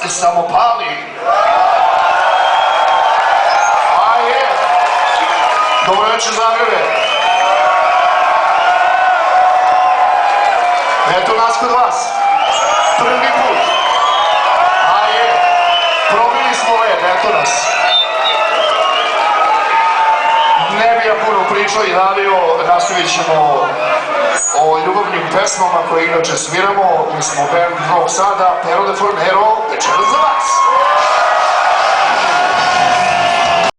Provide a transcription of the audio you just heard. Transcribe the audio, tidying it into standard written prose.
se samo pali. A je. Dobro večer Zagrebe. Eto nas kod vas. Prvi put. A je. Probili smo led, eto nas. Ne bi ja puno pričao i davio, nastavit ćemo o ljubavnim pesmama koje inače sviramo. Mi smo band Novog Sada, Pero de Fornero, večeras za vas.